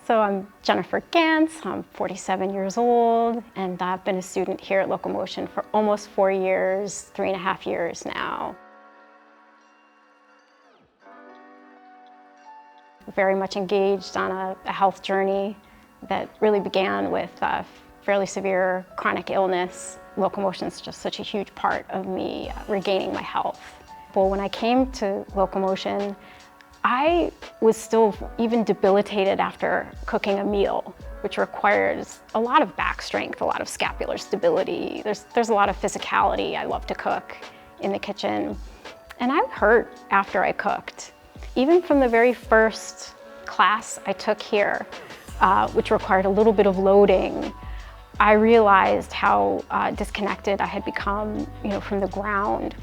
So I'm Jennifer Gantz, I'm 47 years old, and I've been a student here at Loco Motion for almost 4 years, 3.5 years now. Very much engaged on a health journey that really began with a fairly severe chronic illness. Loco Motion is just such a huge part of me regaining my health. Well, when I came to Loco Motion, I was still even debilitated after cooking a meal, which requires a lot of back strength, a lot of scapular stability. There's a lot of physicality. I love to cook in the kitchen. And I hurt after I cooked. Even from the very first class I took here, which required a little bit of loading, I realized how disconnected I had become, from the ground.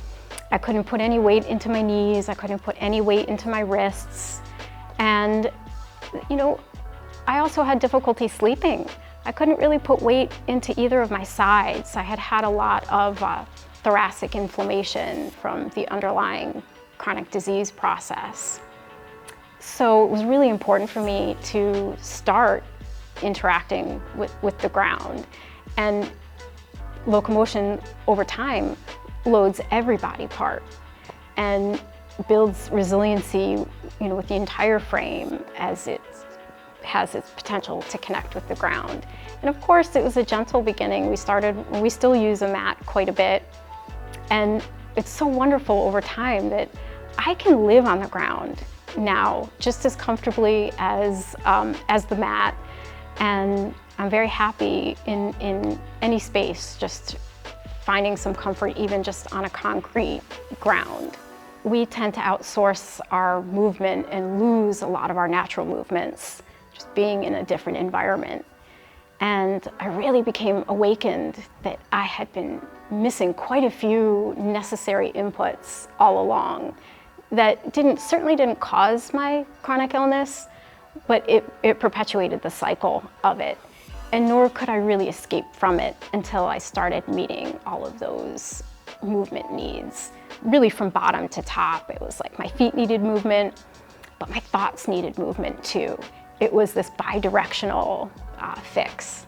I couldn't put any weight into my knees, I couldn't put any weight into my wrists. And, I also had difficulty sleeping. I couldn't really put weight into either of my sides. I had had a lot of thoracic inflammation from the underlying chronic disease process. So it was really important for me to start interacting with the ground. And Loco Motion, over time, loads every body part and builds resiliency, with the entire frame as it has its potential to connect with the ground. And of course, it was a gentle beginning. We still use a mat quite a bit. And it's so wonderful over time that I can live on the ground now just as comfortably as the mat. And I'm very happy in any space, just finding some comfort even just on a concrete ground. We tend to outsource our movement and lose a lot of our natural movements just being in a different environment. And I really became awakened that I had been missing quite a few necessary inputs all along that certainly didn't cause my chronic illness, but it perpetuated the cycle of it. And nor could I really escape from it until I started meeting all of those movement needs. Really from bottom to top, it was like my feet needed movement, but my thoughts needed movement too. It was this bi-directional fix.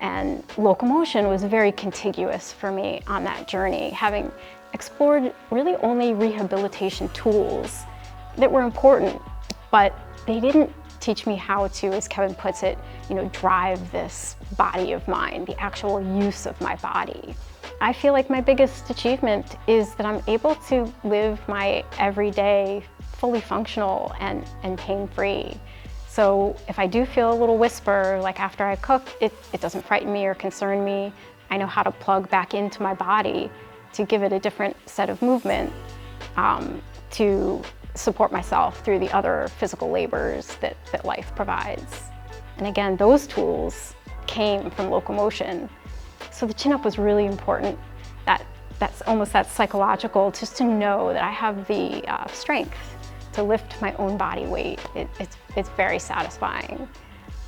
And Loco Motion was very contiguous for me on that journey, having explored really only rehabilitation tools that were important, but they didn't teach me how to, as Kevin puts it, drive this body of mine, the actual use of my body. I feel like my biggest achievement is that I'm able to live my everyday fully functional and pain-free. So if I do feel a little whisper, like after I cook, it doesn't frighten me or concern me. I know how to plug back into my body to give it a different set of movement, to support myself through the other physical labors that life provides. And again, those tools came from Loco Motion. So the chin-up was really important. That's almost that psychological, just to know that I have the strength to lift my own body weight. It's very satisfying.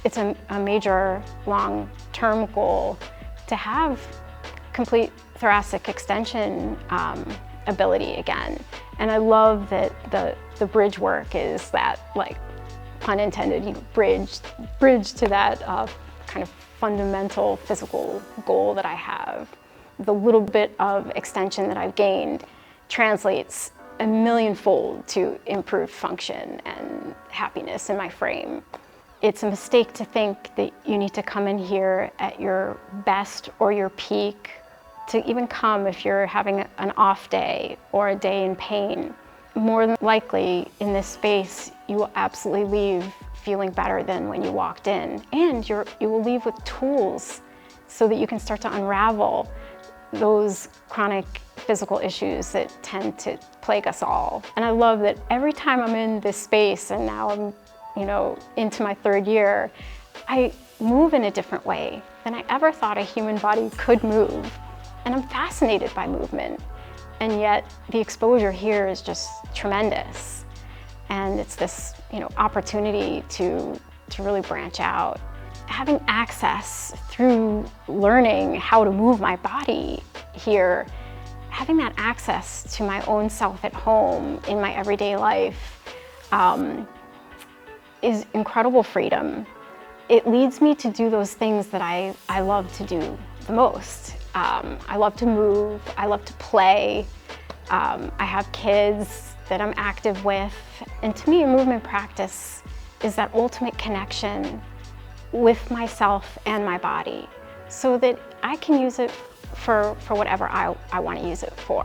It's a major long-term goal to have complete thoracic extension ability again. And I love that the bridge work is that, like, pun intended, bridge to that kind of fundamental physical goal that I have. The little bit of extension that I've gained translates a millionfold to improved function and happiness in my frame. It's a mistake to think that you need to come in here at your best or your peak to even come if you're having an off day or a day in pain. More than likely, in this space, you will absolutely leave feeling better than when you walked in. And you will leave with tools so that you can start to unravel those chronic physical issues that tend to plague us all. And I love that every time I'm in this space, and now I'm into my 3rd year, I move in a different way than I ever thought a human body could move. And I'm fascinated by movement. And yet the exposure here is just tremendous. And it's this, opportunity to really branch out. Having access through learning how to move my body here, having that access to my own self at home in my everyday life is incredible freedom. it leads me to do those things that I love to do the most. I love to move, I love to play. I have kids that I'm active with. And to me, a movement practice is that ultimate connection with myself and my body so that I can use it for whatever I want to use it for.